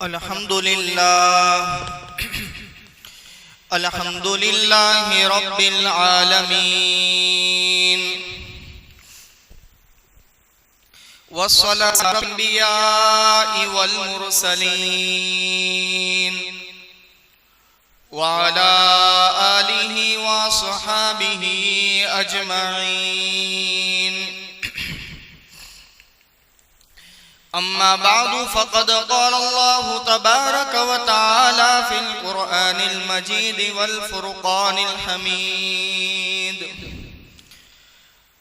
अल्हम्दुलिल्लाह रब्बिल आलमीन वस्सलातु अला अंबिया'i वल मुरसलीन व अला आलिहि व अस्हाबिहि अजमईन। अम्मा बादु फ़क़द क़ाल अल्लाहु तबारक व तआला फ़िल क़ुरआनिल मजीद वल फ़ुरक़ानिल हमीद।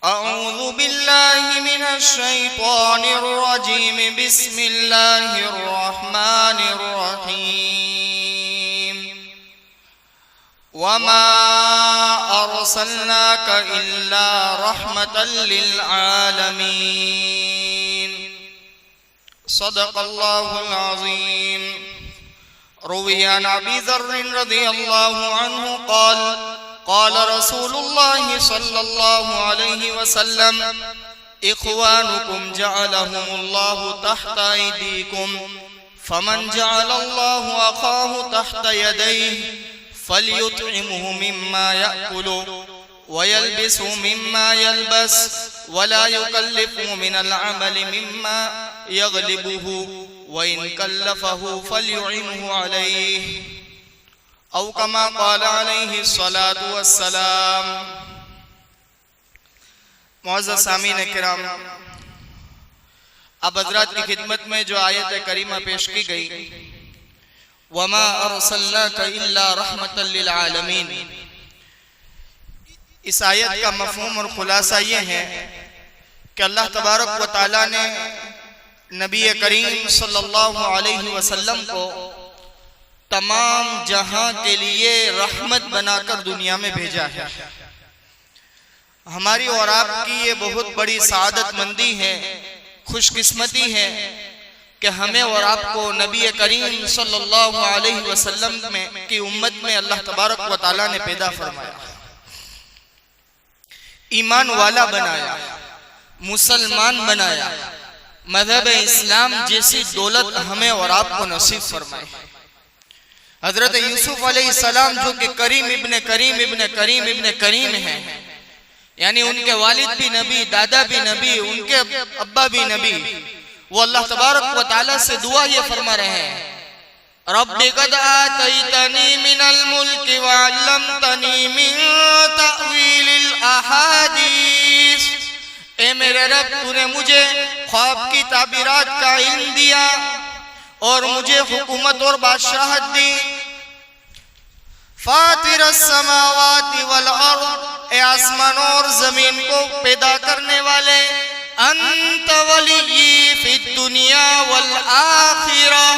अऊज़ु बिल्लाहि मिनश शैतानिर रजीम। बिस्मिल्लाहिर रहमानिर रहीम। वमा अर्सलनाका इल्ला रहमतल लिल आलमीन। सदक़ल्लाहुल अज़ीम। रुविया अन अबी ज़र्र रज़ियल्लाहु अन्हु क़ाल क़ाल रसूलुल्लाहि सल्लल्लाहु अलैहि वसल्लम इख़्वानुकुम जअलहुमुल्लाहु तहता ऐदीकुम फमन जअलल्लाहु अख़ाहु तहता यदैहि फ़लयुत्इमहु मिम्मा यअकुलु वयल्बिसु मिम्मा यल्बस वला युकल्लिफु मिनल अमलि मिम्मा यग़लिबुहु वइन कल्लफहु फ़लयुइनहु अलैहि औ कमा क़ाल अलैहि सलातु वस्सलाम। मुअज़्ज़ज़ सामीन किराम, अब हज़रात की खिदमत में जो आयत करीमा पेश की गई, वमा अर्सलनाका इल्ला रहमतल लिल आलमीन, इस आयत का मफ़हूम और खुलासा ये है कि अल्लाह तबारक व तआला ने नबी करीम सल्लल्लाहु अलैहि वसल्लम को तमाम जहां के लिए रहमत बनाकर दुनिया में भेजा है। हमारी और आपकी ये बहुत बड़ी सआदतमंदी है, खुशकिस्मती है कि हमें और आपको नबी करीम सल्लल्लाहु अलैहि वसल्लम की उम्मत में अल्लाह तबारक व तआला ने पैदा फरमाया, ईमान वाला बनाया, मुसलमान बनाया, मज़हब इस्लाम जैसी दौलत हमें और आपको नसीब फरमाए। हजरत यूसुफ अलैहिस्सलाम जो कि करीम इब्ने करीम इब्ने करीम इब्ने करीम हैं, यानी उनके वालिद भी नबी, दादा भी नबी, उनके अब्बा भी नबी, वो अल्लाह तबारक व तआला से दुआ ये फरमा रहे हैं, रब्बि क़द आतैतनी मिनल मुल्कि व अल्लमतनी मिन तअवीलिल अहादीस। ए मेरे रब, तूने मुझे ख्वाब की ताबीरात का इल्म दिया और मुझे हुकूमत और बादशाहत दी। फातिरस समावाति वल अर्द, ए आसमान और जमीन को पैदा करने वाले, अंत वलिय्यी फिद दुनिया वल आखिरह,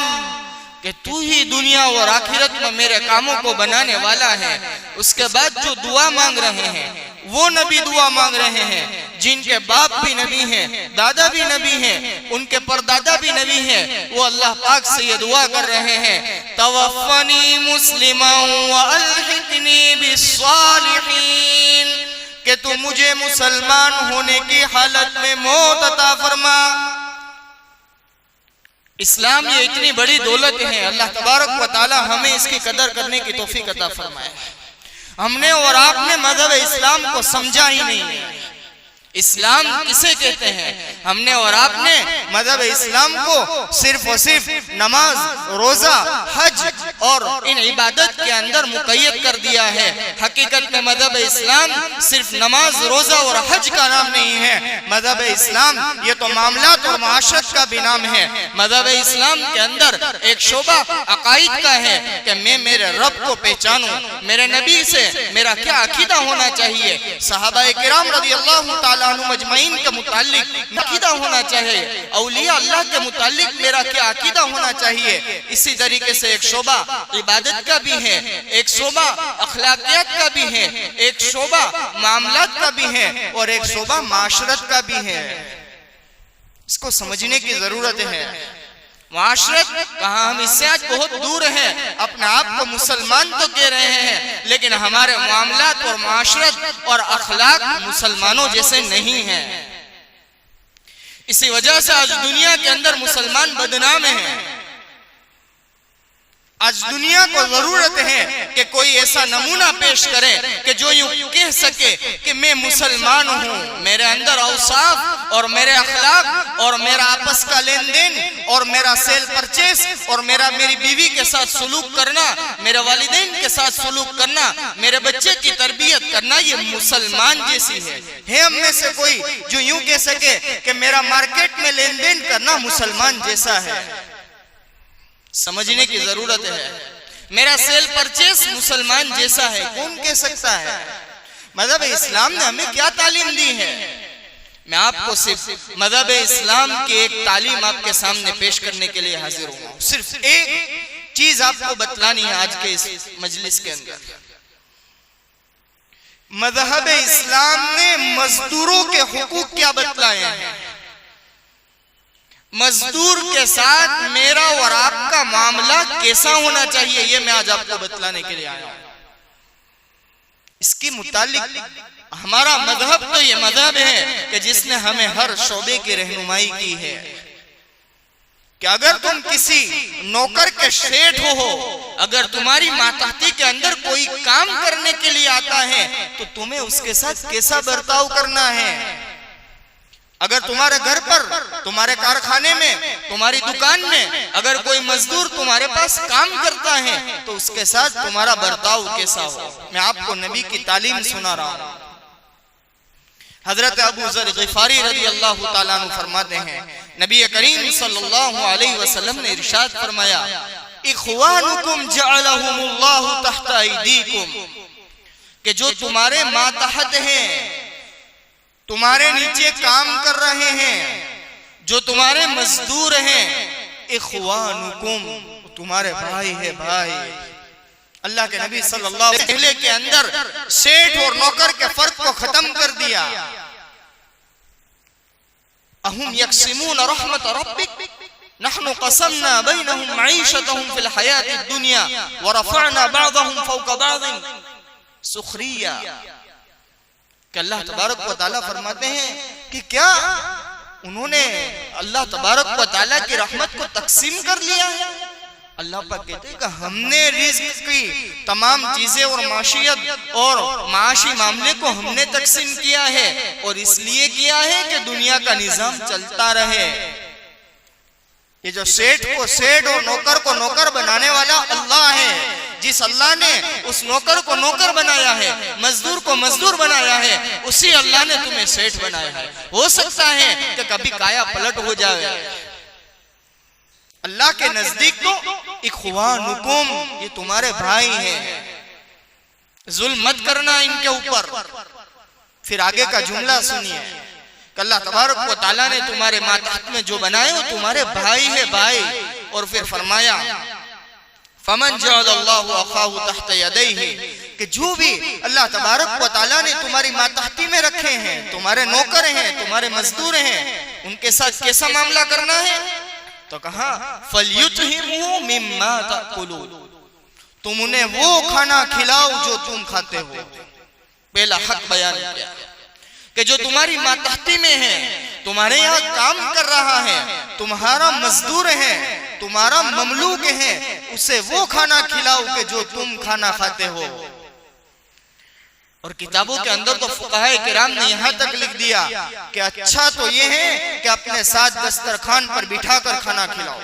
कि तू ही दुनिया और आखिरत में मेरे कामों को बनाने वाला है। उसके बाद जो दुआ मांग रहे हैं वो नबी दुआ मांग रहे हैं जिनके बाप भी नबी हैं, दादा भी नबी हैं, उनके परदादा भी नबी हैं, वो अल्लाह पाक से ये दुआ कर रहे हैं, तवफ़्फ़नी मुस्लिमन व अल्हिक़नी बिस्सालिहीन, कि तू मुझे मुसलमान होने की हालत में मौत अता फरमा। इस्लाम ये इतनी बड़ी दौलत है, अल्लाह तबारक व तआला हमें इसकी कदर करने की तौफीक अता फरमाए। हमने और आपने मज़हब इस्लाम को समझा ही नहीं। इस्लाम किसे कहते हैं? हमने और आपने मज़हब इस्लाम को सिर्फ और सिर्फ नमाज, रोजा, हज और इन इबादत के अंदर मुक़य्यद कर दिया है। हकीकत में मज़हब इस्लाम सिर्फ नमाज, रोजा और हज का नाम नहीं है। मज़हब इस्लाम ये तो मामलात और माशरत का भी नाम है। मज़हब इस्लाम के अंदर एक शोबा अकाईद का है कि मैं मेरे रब को पहचानूं, मेरे नबी से मेरा क्या अकीदा होना चाहिए, सहाबाए किराम रज़ियल्लाहु ताला अन्हुम अजमईन के मुताल्लिक अकीदा होना चाहिए, औलिया अल्लाह के मुताल्लिक मेरा क्या अकीदा होना चाहिए। इसी तरीके से एक शोबा इबादत का भी है, एक शोबा अखलाकियात का भी है, एक शोबा मामलात का भी है और एक शोबा माशरत का भी है। इसको समझने की जरूरत है। माशरत कहाँ, हम इससे आज बहुत दूर हैं, अपने आप को मुसलमान तो कह रहे हैं लेकिन हमारे मामलात और माशरत और अखलाक मुसलमानों जैसे नहीं हैं। इसी वजह से आज दुनिया के अंदर मुसलमान बदनाम हैं। आज दुनिया को जरूरत है कि कोई ऐसा नमूना पेश करे कि जो यूं कह सके कि मैं मुसलमान हूँ, मेरे अंदर औसाफ और मेरे अखलाक और मेरा आपस का लेन देन और मेरा सेल परचेस और मेरी बीवी के साथ सलूक करना, मेरे वालिदैन के साथ सलूक करना, मेरे बच्चे की तरबियत करना, ये मुसलमान जैसी है हम में से कोई जो यूं कह सके कि मेरा मार्केट में लेन देन करना मुसलमान जैसा है? समझने की जरूरत है। मेरा सेल परचेस मुसलमान जैसा है, कौन कह सकता है? मजहब इस्लाम ने हमें क्या तालीम दी है? मैं आपको सिर्फ मजहब इस्लाम की एक तालीम आपके सामने पेश करने के लिए हाजिर हूँ। सिर्फ एक चीज आपको बतलानी है आज के इस मजलिस के अंदर। मजहब इस्लाम ने मजदूरों के हुकूक क्या बतलाए हैं? मजदूर के साथ मेरा और आपका मामला कैसा होना चाहिए, ये मैं आज आपको बतलाने के लिए आया हूं। इसके मुतालिक हमारा मजहब तो ये मजहब है कि जिसने हमें हर शोबे की रहनुमाई की है कि अगर तुम किसी नौकर के सेठ हो, अगर तुम्हारी मातहती के अंदर कोई काम करने के लिए आता है तो तुम्हें उसके साथ कैसा बर्ताव करना है। अगर तुम्हारे घर पर, तुम्हारे कारखाने में, तुम्हारी दुकान में अगर कोई मजदूर तुम्हारे पास काम करता है तो उसके साथ तुम्हारा बर्ताव कैसा हो। मैं आपको नबी की तालीम सुना रहा हूं। हजरत अबू ज़र ग़िफ़ारी रज़ी अल्लाह ताला अन्हु फरमाते हैं, नबी करीम सल्लल्लाहु अलैहि वसल्लम ने इरशाद फरमाया, इख़वानुकुम जअलहुमुल्लाहु तहता ऐदीकुम, कि जो तुम्हारे मातहत हैं, तुम्हारे नीचे काम कर रहे हैं, जो तुम्हारे मजदूर हैं, इख़वानुकुम, तुम्हारे भाई है भाई। अल्लाह के नबी सल्लल्लाहु अलैहि वसल्लम के अंदर सेठ और नौकर के फर्क को खत्म कर दिया। अहुम यक़सिमून रहमत रब्बिक नहनु क़समना बैनहुम मईशतहुम फिल हयातिद दुनिया व रफ़अना बअदहुम फ़ौक़ बअदिन सुख़रिया। कि अल्लाह तबारक व तआला फरमाते हैं कि क्या उन्होंने अल्लाह तबारक व तआला की रहमत को तकसीम कर लिया है? अल्लाह पाक कहते हैं कि हमने रिज़्क़ की तमाम चीजें और माशियत और माशी मामले को हमने तकसीम किया है, और इसलिए किया है कि दुनिया का निजाम चलता रहे। ये जो सेठ को सेठ और नौकर को नौकर बनाने वाला अल्लाह है, जिस अल्लाह ने उस नौकर को नौकर बनाया है, मजदूर को मजदूर बनाया है, उसी अल्लाह ने तुम्हें सेठ बनाया है। हो सकता है कि कभी काया पलट हो जाए। अल्लाह के नजदीक तो इख़वानुकुम, ये तुम्हारे भाई हैं, जुल्म मत करना इनके ऊपर। फिर आगे का जुमला सुनिए, अल्लाह तबारक व तआला ने तुम्हारे मातहत में जो बनाए वो तुम्हारे भाई है भाई। और फिर फरमाया, फमन जअलल्लाहु अखाहु तहत यदैहि, कि जो भी अल्लाह तबारक व तआला ने तुम्हारी मातहती में रखे हैं, तुम्हारे नौकर हैं, तुम्हारे मजदूर हैं, उनके साथ कैसा मामला करना है? तो कहा फलयुतहिमु मिम्मा ताकुलून, तुम उन्हें वो खाना खिलाओ जो तुम खाते हो। पहला हक बयान किया कि जो तुम्हारी मातहती में है, तुम्हारे यहाँ काम कर रहा है, तुम्हारा मजदूर है, तुम्हारा ममलूक है, उसे वो खाना खिलाओ कि जो तुम खाना खाते हो। और किताबों के अंदर तो फुक़हा किराम ने यहाँ तक लिख दिया कि अच्छा तो ये है कि अपने साथ दस्तरखान पर बिठाकर खाना खिलाओ।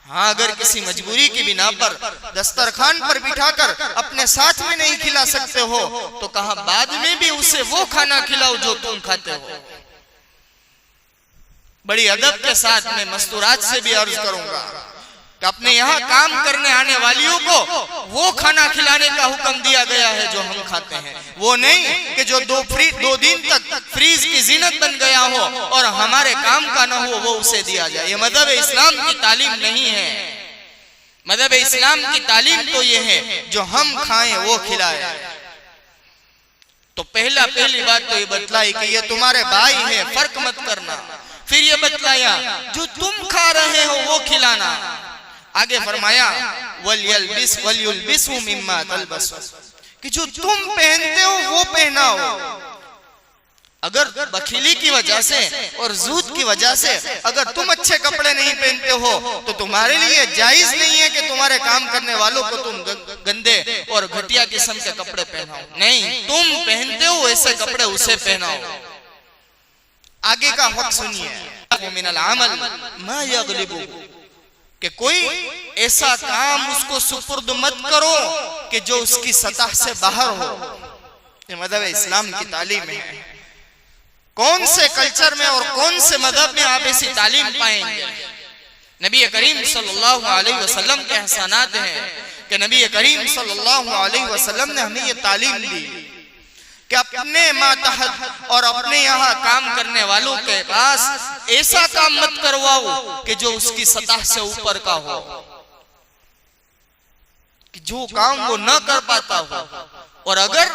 हाँ, अगर किसी मजबूरी की बिना पर दस्तरखान पर बिठाकर अपने साथ में नहीं खिला सकते हो तो कहा बाद में भी उसे वो खाना खिलाओ जो तुम खाते हो। बड़ी अदब के साथ मैं मस्तूरात से भी अर्ज करूंगा कि अपने यहाँ काम करने आने वालियों को वो खाना खिलाने का हुक्म दिया गया है जो हम खाते हैं, वो नहीं कि जो दो दिन तक फ्रीज की जीनत बन गया हो और हमारे काम का ना हो वो उसे दिया जाए। ये मजहब इस्लाम की तालीम नहीं है। मजहब इस्लाम की तालीम तो ये है जो हम खाएं वो खिलाए। तो पहली बात तो ये बतलाई कि ये तुम्हारे भाई है, फर्क मत करना। फिर ये बतलाया जो तुम खा रहे हो वो खिलाना। आगे फरमाया वलयुलबिसु मिम्मा तलबसु, कि जो तुम पहनते हो वो पहनाओ। अगर बखीली की वजह से और जूद की वजह से अगर तुम अच्छे कपड़े नहीं पहनते हो तो तुम्हारे लिए जायज नहीं है कि तुम्हारे काम करने वालों को तुम गंदे और घटिया किस्म के कपड़े पहनाओ। नहीं, तुम पहनते हो ऐसे कपड़े उसे पहनाओ। आगे का हक सुनिए, मिनल अमल मा यगलिबु, कि कोई ऐसा काम उसको सुपुर्द मत करो कि जो उसकी सतह से बाहर हो। ये मज़हब इस्लाम की तालीम है। कौन से कल्चर में और कौन से मजहब में आप ऐसी तालीम पाएंगे? नबी करीम सल्लल्लाहु अलैहि वसल्लम के एहसानात हैं कि नबी करीम सल्लल्लाहु अलैहि वसल्लम ने हमें ये तालीम दी कि अपने मातहत और अपने यहाँ काम करने वालों के पास ऐसा काम मत करवाओ कि जो उसकी सतह से ऊपर का हो, कि जो काम वो न कर पाता हो। और अगर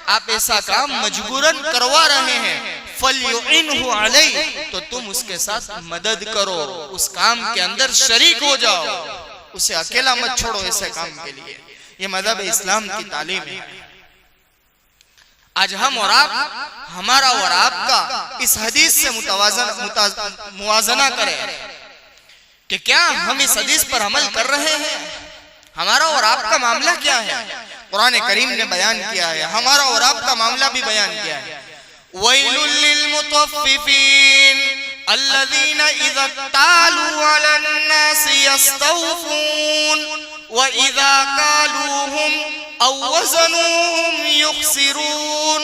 आप ऐसा काम मजबूरन करवा रहे हैं फल्युइनहु अलैहि, तो तुम उसके साथ मदद करो, उस काम के अंदर शरीक हो जाओ, उसे अकेला मत छोड़ो ऐसे काम के लिए। ये मज़हब इस्लाम की तालीम है। आज हम और आप, हमारा और आपका इस हदीस से मुवाजना करें कि क्या हम इस हदीस पर अमल कर रहे हैं? हमारा और आपका मामला क्या है? कुरान करीम ने बयान किया है, हमारा और आपका मामला भी बयान किया है। वैलुल लिल मुतफ्फिफीन अल्लज़ीना इज़ा तालू अलन नास यस्तौफून व इज़ा कालूहुम औ वज़नूहुम युखसिरून।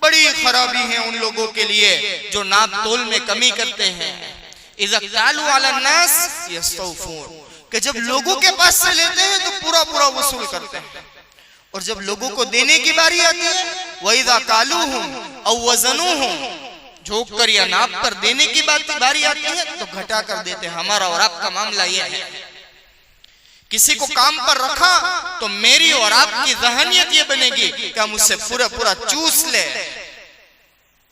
बड़ी खराबी है उन लोगों के लिए जो नाप तोल में कमी करते हैं। इज़ा तालू अलन नास यस्तौफून, कि जब लोगों के पास से लेते हैं तो पूरा पूरा वसूल करते हैं, और जब लोगों को देने की बारी आती है वइज़ा कालूहुम औ वज़नूहुम, झोंक कर या नाप कर देने की बारी आती है तो घटा कर देते हैं। हमारा और आपका मामला यह है। किसी को काम पर रखा तो मेरी और आपकी ज़हनियत ये बनेगी कि हम उससे पूरा पूरा चूस ले।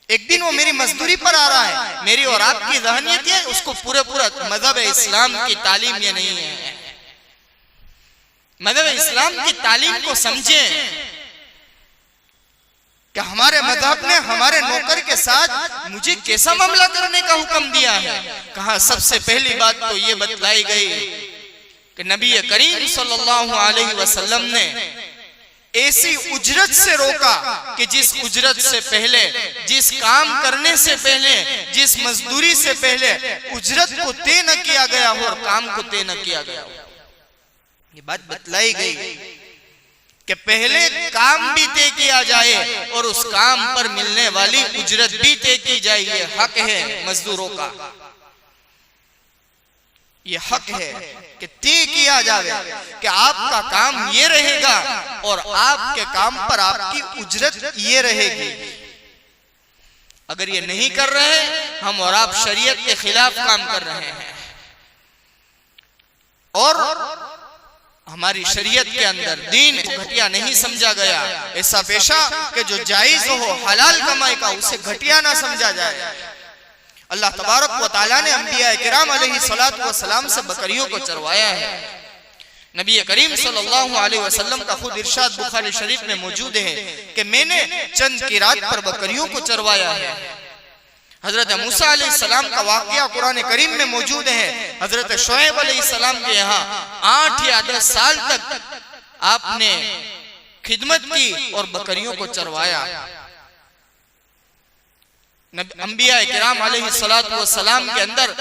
एक दिन वो मेरी मजदूरी पर आ रहा है, मेरी और आपकी ज़हनियत ये उसको पूरा पूरा। मज़हब इस्लाम की तालीम ये नहीं है। मज़हब इस्लाम की तालीम को समझें कि हमारे मज़हब ने हमारे नौकर के साथ मुझे कैसा मामला करने का हुक्म दिया है। कहा सबसे पहली बात तो ये बतलाई गई कि नबी करीम सल्लल्लाहु अलैहि वसल्लम ने ऐसी उजरत से रोका कि जिस उजरत से पहले, जिस काम करने से पहले, जिस मजदूरी से पहले उजरत को तय न किया गया हो और काम को तय न किया गया हो। ये बात बतलाई गई कि पहले काम भी तय किया जाए और उस काम पर मिलने वाली उजरत भी तय की जाए। ये हक है मजदूरों का, ये हक है कि तय किया जाए कि आपका काम ये रहेगा और आपके काम पर आपकी उजरत ये रहेगी। अगर ये नहीं कर रहे, हम और आप शरीयत के खिलाफ काम कर रहे हैं। और हमारी शरीयत के अंदर दीन को घटिया नहीं समझा गया। ऐसा पेशा कि जो जायज हो, हलाल कमाई का, उसे घटिया ना समझा जाए। अल्लाह तबारक व तआला ने अंबिया किराम अलैहिस्सलातु वस्सलाम से बकरियों को चरवाया है। नबी करीम सल्लल्लाहु अलैहि वसल्लम का खुद इरशाद बुखारी शरीफ में मौजूद है कि मैंने चंद की रात पर बकरियों को चरवाया है। हजरत मूसा अलैहिस्सलाम का वाकया कुरान करीम में मौजूद है। हजरत शुएब अलैहिस्सलाम के यहाँ 8 या 10 साल तक आपने खिदमत की और बकरियों को चरवाया। अंबिया किराम अलैहिस्सलातु वस्सलाम के अंदर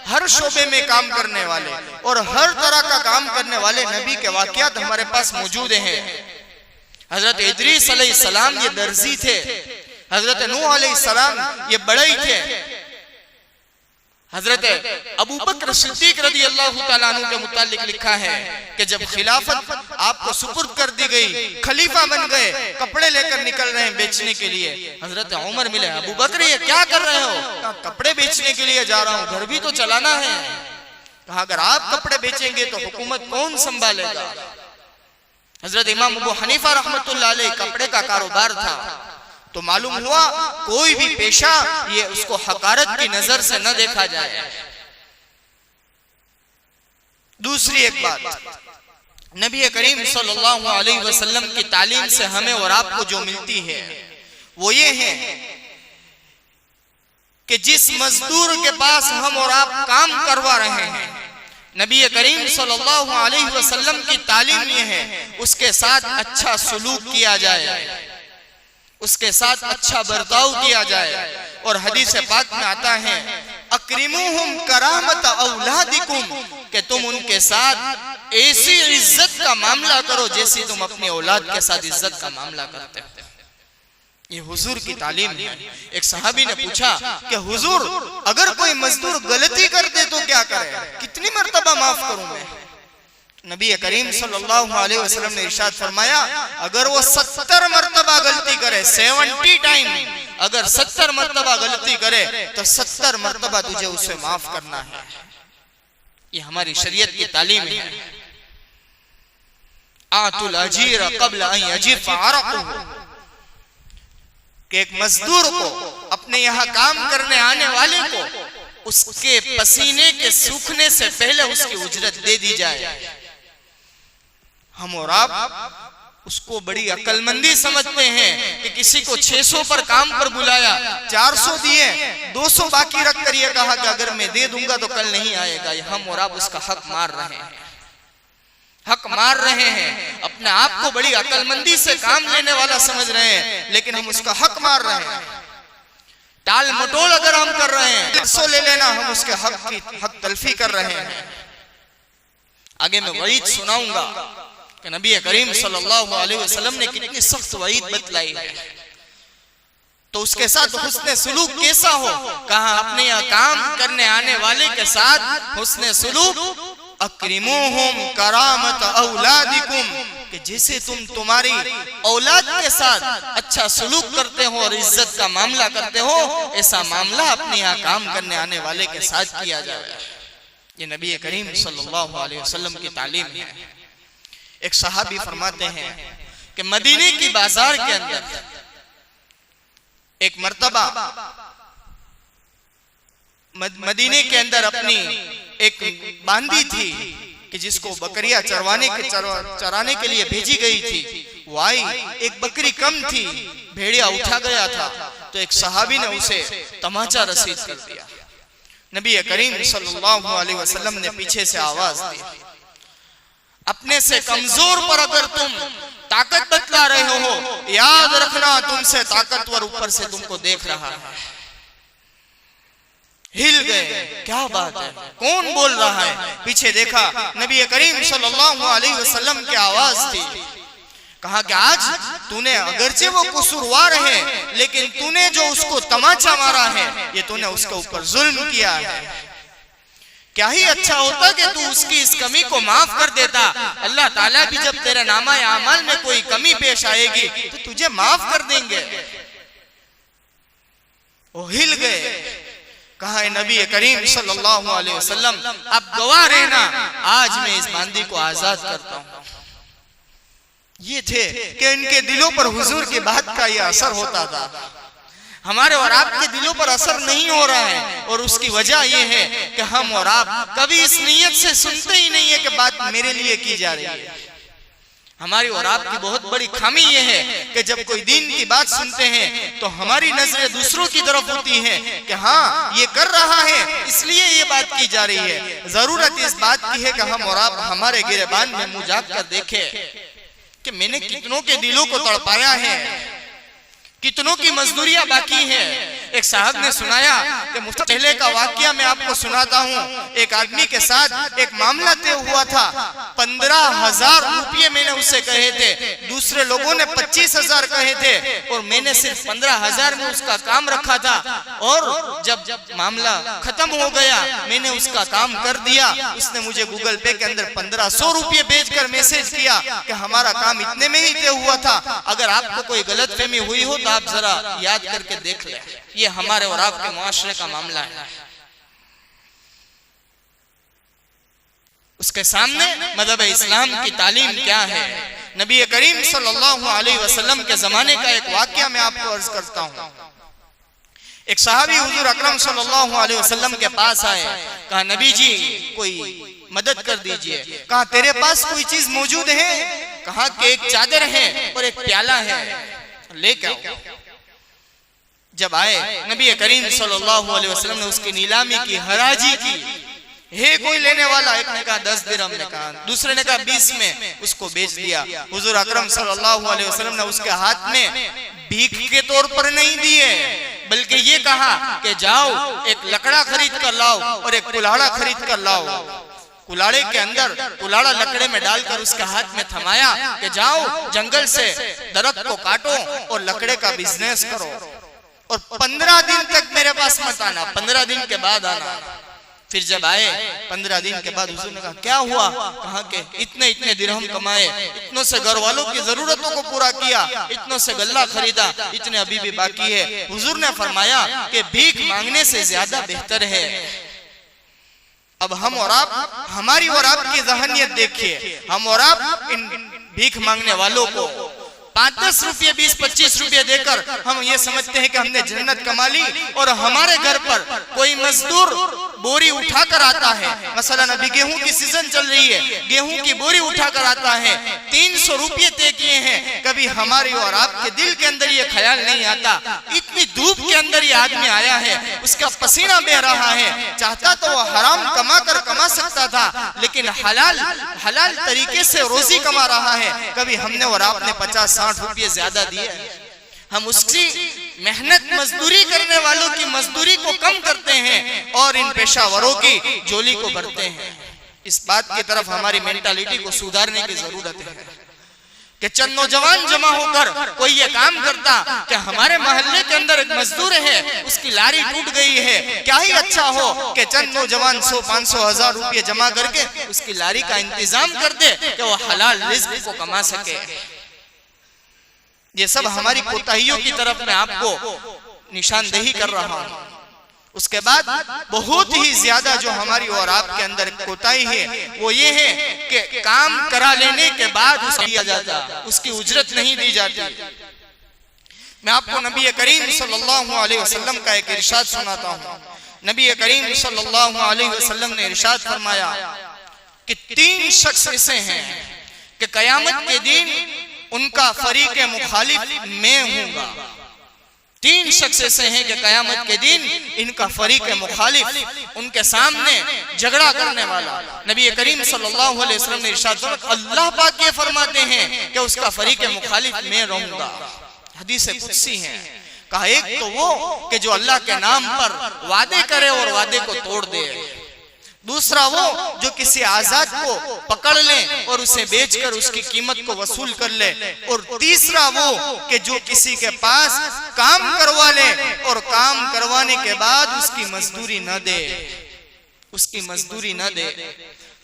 हर शोबे में काम करने वाले और हर तरह का काम करने वाले नबी के वाकयात हमारे पास मौजूद हैं। हजरत इदरीस अलैहिस्सलाम ये दर्जी थे। हजरत नूह अलैहिस्सलाम ये बढ़ई थे। हजरत अबू बकर सिद्दीक रज़ी अल्लाह तआला अन्हु के मुतालिक लिखा है कि जब खिलाफत आपको सुपुर्द कर दी गई, खलीफा बन गए, कपड़े लेकर निकल रहे हैं बेचने के लिए। हजरत उमर मिले, अबू बकर ये क्या कर रहे हो? कपड़े बेचने के लिए जा रहा हूँ, घर भी तो चलाना है। कहा अगर आप कपड़े बेचेंगे तो हुकूमत कौन संभालेगा? हजरत इमाम अबू हनीफा रहमतुल्लाह अलैह कपड़े का कारोबार था। तो मालूम हुआ कोई भी पेशा ये उसको हकारत की नजर से न देखा जाए। दूसरी एक बात, नबी करीम सल्लल्लाहु अलैहि वसल्लम की तालीम से हमें और आपको जो मिलती है वो ये है कि जिस मजदूर के पास हम और आप काम करवा रहे हैं, नबी करीम सल्लल्लाहु अलैहि वसल्लम की तालीम ये है उसके साथ अच्छा सलूक किया जाए, उसके साथ अच्छा बर्ताव किया जाए। और हदीस पाक में आता है अक्रिमुहुम करामत औलादिकुम, कि तुम उनके साथ ऐसी इज्जत का मामला करो जैसी तुम अपनी औलाद के साथ इज्जत का मामला करते हो। ये हुजूर की तालीम है। एक सहाबी ने पूछा कि हुजूर अगर कोई मजदूर गलती कर दे तो क्या करे, कितनी मर्तबा माफ करूं मैं? नबी करीम सल्लल्लाहु अलैहि वसल्लम ने इरशाद फरमाया अगर वो 70 मर्तबा गलती करे, 70 टाइम, अगर 70 मर्तबा गलती करे तो 70 मर्तबा तुझे उसे माफ करना है। ये हमारी शरीयत की तालीम है। आतुल अजीर क़ब्ल अन यजीर फ़अरक़ुहु, कि एक मजदूर को, अपने यहाँ काम करने आने वाले को, उसके पसीने के सूखने से पहले उसकी उजरत दे दी जाए। हम और आप उसको बड़ी अक्लमंदी समझते हैं कि किसी को 600 पर काम पर बुलाया, 400 दिए, 200 बाकी रख कर ये कहा कि अगर मैं दे दूंगा तो कल नहीं आएगा। हम और आप उसका हक मार रहे हैं, हक मार रहे हैं। अपने आप को बड़ी अक्लमंदी से काम लेने वाला समझ रहे हैं, लेकिन हम उसका हक मार रहे हैं। टाल मटोल अगर हम कर रहे हैं, 100 ले लेना, हम उसके हक की हक तलफी कर रहे हैं। आगे मैं वईद सुनाऊंगा कि नबी करीम सल्लल्लाहु अलैहि वसल्लम ने कितनी सख्त वईद बतलाई है। तो उसके साथ हुस्ने सुलूक कैसा हो, कहा अपने यहाँ काम करने आने वाले के साथ हुस्ने सुलूक, अक्रिमुहुम करामत औलादिकुम, कि जैसे तुम तुम्हारी औलाद के साथ अच्छा सलूक करते हो और इज्जत का मामला करते हो, ऐसा मामला अपने यहाँ काम करने आने वाले के साथ किया जाए। ये नबी करीम सल्लल्लाहु अलैहि वसल्लम की तालीम है। एक सहाबी फरमाते हैं कि मदीने की बाजार के अंदर एक मर्तबा मदीने के अंदर अपनी एक बांदी थी कि जिसको बकरियां चराने के लिए भेजी गई थी। वो आई, एक बकरी कम थी, भेड़िया उठा गया था, तो एक सहाबी ने उसे तमाचा रसीद कर दिया। नबी करीम सल्लल्लाहु अलैहि वसल्लम ने पीछे से आवाज दी, अपने से कमजोर पर अगर तुम ताकत बतला रहे हो, याद रखना तुमसे ताकतवर ऊपर से तुमको देख रहा है। हिल गए, क्या बात है, कौन बोल रहा है? पीछे देखा, नबी करीम सल्लल्लाहु अलैहि वसल्लम की आवाज थी। कहा कि आज तूने, अगरचे वो कसूरवार है, लेकिन तूने जो उसको तमाचा मारा है, ये तूने उसके ऊपर जुल्म किया है। क्या ही अच्छा होता कि तू उसकी इस कमी को माफ कर देता। अल्लाह ताला भी जब तेरे नामा अमाल में कोई कमी पेश आएगी तो तुझे माफ कर देंगे। वो हिल गए। कहा नबी करीम सल्लल्लाहु अलैहि वसल्लम, अब गवाह रहना, आज मैं इस बांदी को आजाद करता हूं। ये थे कि इनके दिलों पर हुजूर की बात का यह असर होता था। हमारे और आपके दिलों पर असर नहीं हो रहा है, और उसकी वजह यह है कि हम और आप कभी इस नीयत से सुनते ही नहीं है कि बात मेरे लिए की जा रही है। हमारी और आपकी बहुत बड़ी खामी यह है कि जब कोई दीन की बात सुनते हैं तो हमारी नजरें दूसरों की तरफ होती हैं कि हाँ ये कर रहा है इसलिए ये बात की जा रही है। जरूरत इस बात की है कि हम और आप हमारे गिरेबान में मुंह झाँक कर देखें कि मैंने कितनों के दिलों को तड़पाया है, कितनों की मजदूरियां बाकी हैं। एक साहब ने सुनाया कि पहले का वाकया मैं आपको सुनाता हूँ। एक आदमी के साथ एक मामला तय हुआ था, 15,000 रुपये मैंने उसे कहे थे, दूसरे लोगों ने 25,000 कहे थे, और मैंने सिर्फ 15,000 में उसका काम रखा था। और जब मामला खत्म हो गया मैंने उसका काम कर दिया। उसने मुझे गूगल पे के अंदर 1,500 रुपये भेजकर मैसेज किया कि हमारा काम इतने में ही तय हुआ था। अगर आपको कोई गलतफहमी हुई हो तो आप जरा याद करके देख लें। ये हमारे और आपके मुआशरे का मामला है। उसके सामने मज़हब इस्लाम की तालीम क्या है। नबी करीम सल्लल्लाहु अलैहि वसल्लम के जमाने का एक वाकया मैं आपको अर्ज करता हूँ। एक सहाबी हुजूर अकरम सल्लल्लाहु अलैहि वसल्लम के पास आए, कहा नबी जी कोई मदद कर दीजिए। कहा तेरे पास कोई चीज मौजूद है? कहा कि एक चादर है और एक प्याला है, लेके आओ। जब आए नबी करीम सल्लल्लाहु अलैहि वसल्लम ने उसकी नीलामी की, हराजी की। है कोई लेने वाला? एक ने कहा 10 दिरहम, ने कहा, दूसरे ने कहा 20 में, उसको बेच दिया। हुजूर अकरम सल्लल्लाहु अलैहि वसल्लम ने उसके हाथ में भीख के तौर पर नहीं दिए, बल्कि ये कहा कि जाओ एक लकड़ा खरीद कर लाओ और एक कुल्हाड़ा खरीद कर लाओ। कुल्हाड़े के अंदर कुल्हाड़ा लकड़े में डालकर उसके हाथ में थमाया कि जाओ जंगल से दरख्त को काटो और लकड़े का बिजनेस करो, और 15 दिन तक मेरे पास मत आना, 15 दिन के बाद आना। फिर जब आए 15 दिन के बाद हुजूर ने कहा क्या हुआ? कहा कि इतने इतने दिरहम कमाए, इतनों से घर वालों की जरूरतों को पूरा किया, इतनों से गल्ला खरीदा, इतने अभी भी बाकी है। हुजूर ने फरमाया कि भीख मांगने से ज्यादा बेहतर है। अब हम और आप, हमारी और आपकी ज़हनियत देखिए, हम और आप इन भीख मांगने वालों को 5-10 रुपये, 20-25 रुपये देकर हम ये समझते हैं कि हमने जन्नत कमा ली, और हमारे घर पर कोई मजदूर बोरी उठाकर आता है, मसलन अभी गेहूं की सीजन चल रही है, गेहूं की बोरी उठाकर आता है, 300 रुपये तय किए हैं। कभी हमारी और आपके दिल के अंदर ये ख्याल नहीं आता, इतनी धूप के अंदर ये आदमी आया है, उसका पसीना बह रहा है, चाहता तो वो हराम कमा सकता था, लेकिन हलाल तरीके से रोजी कमा रहा है। कभी हमने और आपने 50-60 रुपये ज्यादा दिए? हम उसकी मेहनत मजदूरी करने वालों की मजदूरी को कम करते हैं और इन पेशावरों की जोली को भरते हैं। इस बात की तरफ हमारी मेंटालिटी को सुधारने की जरूरत है कि चंद नौजवान जमा होकर कोई ये काम करता कि हमारे मोहल्ले के अंदर एक मजदूर है, उसकी लारी टूट गई है, क्या ही अच्छा हो कि चंद नौजवान 100-500-1000 रुपये जमा करके उसकी लारी का इंतजाम कर दे कि वो हलाल रिज्क को कमा सके। ये सब हमारी कोताहियों की तरफ मैं आपको निशानदेही कर रहा हूं। उसके बाद बहुत ही ज्यादा जो हमारी और आपके अंदर कोताही है वो ये है कि काम करा लेने के बाद उसे दिया जाता, उसकी उजरत नहीं दी जाती। मैं आपको नबी करीम सल्लल्लाहु अलैहि वसल्लम का एक इरशाद सुनाता हूं। नबी करीम सल्लल्लाहु अलैहि वसल्लम ने इरशाद फरमाया कि 3 शख्स ऐसे हैं कि कयामत के दिन उनका फरीक मुखालिफ मैं हूंगा। 3 शख्स ऐसे हैं कि कयामत के दिन इनका फरीक मुखालिफ, उनके सामने झगड़ा करने वाला। नबी करीम सल्लल्लाहु अलैहि वसल्लम ने इरशाद फरमाया, अल्लाह पाक ये फरमाते हैं कि उसका फरीक मुखालिफ मैं रहूंगा। हदीस कुदसी है। कहा एक तो वो कि जो अल्लाह के नाम पर वादे करे और वादे को तोड़ दे, दूसरा वो जो किसी आजाद को पकड़ ले और उसे बेचकर उसकी कीमत को वसूल कर ले, और तीसरा वो कि जो किसी के पास काम करवा ले और काम करवाने के बाद उसकी मजदूरी न दे, उसकी मजदूरी न दे।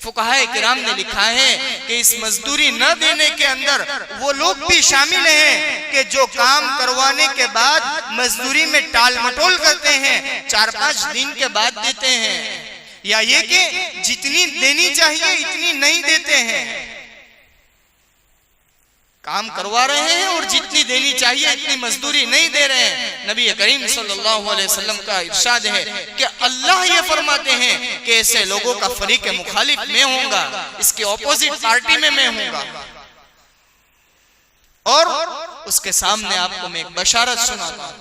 फुक़हाए किराम ने लिखा है कि इस मजदूरी न देने के अंदर वो लोग भी शामिल हैं कि जो काम करवाने के बाद मजदूरी में टाल मटोल करते हैं, 4-5 दिन के बाद देते हैं, या ये कि जितनी देनी चाहिए इतनी नहीं देते हैं। काम करवा रहे हैं और जितनी देनी चाहिए इतनी मजदूरी नहीं दे रहे हैं। नबी करीम सल्लल्लाहु अलैहि वसल्लम का इरशाद है कि अल्लाह ये फरमाते हैं कि ऐसे लोगों का फरीक मुखालिफ मैं होऊंगा, इसके ऑपोजिट पार्टी में मैं होऊंगा। और उसके सामने आपको मैं एक बशारत सुनाता हूं।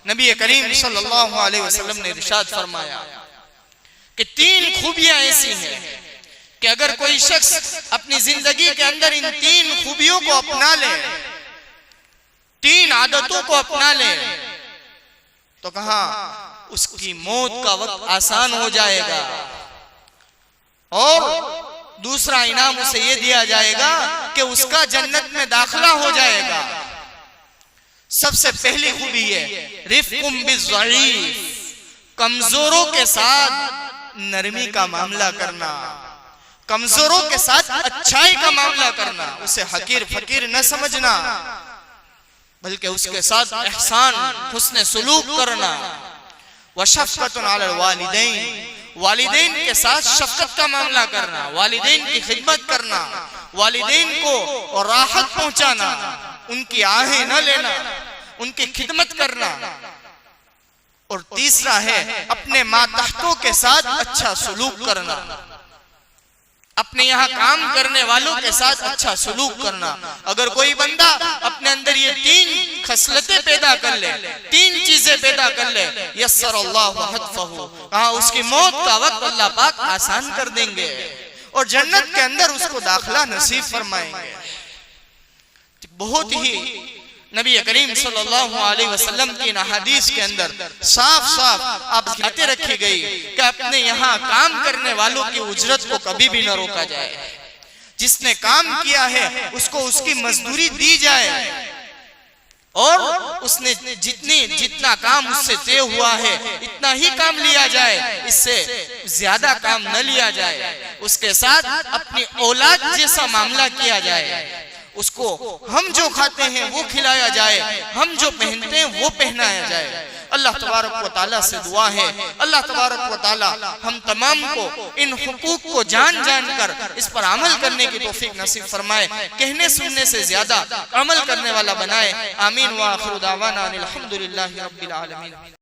नबी करीम सल्लल्लाहु अलैहि वसल्लम ने इरशाद फरमाया कि 3 खूबियां ऐसी हैं कि अगर कोई शख्स अपनी जिंदगी के अंदर इन 3 खूबियों को अपना ले, 3 आदतों को अपना ले, तो कहा उसकी मौत का वक्त आसान हो जाएगा, और दूसरा इनाम उसे यह दिया जाएगा कि उसका जन्नत में दाखिला हो जाएगा। सबसे पहली खूबी है रिफ्कुम बिज़ज़ईफ, कमजोरों के साथ नरमी का मामला करना, कमजोरों के साथ अच्छाई का मामला करना, उसे हकीर फकीर न समझना, बल्कि उसके साथ एहसान हुस्न सुलूक करना। व शफ़क़तुन अलल वालिदैन, वालिदैन के साथ शफ़क़त का मामला करना, वालिदैन की खिदमत करना, वालिदैन को राहत पहुंचाना, उनकी आहें न लेना, उनकी खिदमत करना। और तीसरा है अपने मातहतों के साथ अच्छा सुलूक करना, अपने यहाँ काम करने वालों के साथ अच्छा सलूक करना। अगर कोई बंदा अपने अंदर ये 3 खसलतें पैदा कर ले, 3 चीजें पैदा कर ले, यस्सरल्लाहु हत्फहु, कहा उसकी मौत का वक्त अल्लाह पाक आसान कर देंगे और जन्नत के अंदर उसको दाखिला नसीब फरमाएंगे। बहुत ही नबी करीम सल्लल्लाहु अलैहि वसल्लम की हदीस के अंदर साफ साफ आप बातें रखी गई कि अपने यहाँ काम करने वालों की उजरत को कभी भी न रोका जाए। जिसने काम किया है उसको उसकी मजदूरी दी जाए और उसने जितना काम उससे तय हुआ है इतना ही काम लिया जाए, इससे ज्यादा काम न लिया जाए। उसके साथ अपनी औलाद जैसा मामला किया जाए, उसको हम जो खाते हैं वो खिलाया जाए, हम जो पहनते हैं वो पहनाया जाए। अल्लाह तबारक व तआला से दुआ है, अल्लाह तबारक व तआला हम तमाम को इन हुकूक को जान जान कर इस पर अमल करने की तौफीक नसीब फरमाए, कहने सुनने से ज्यादा अमल करने वाला बनाए। आमीन व आखिरु दावाना अनिल हम्दुलिल्लाहि रब्बिल आलमीन।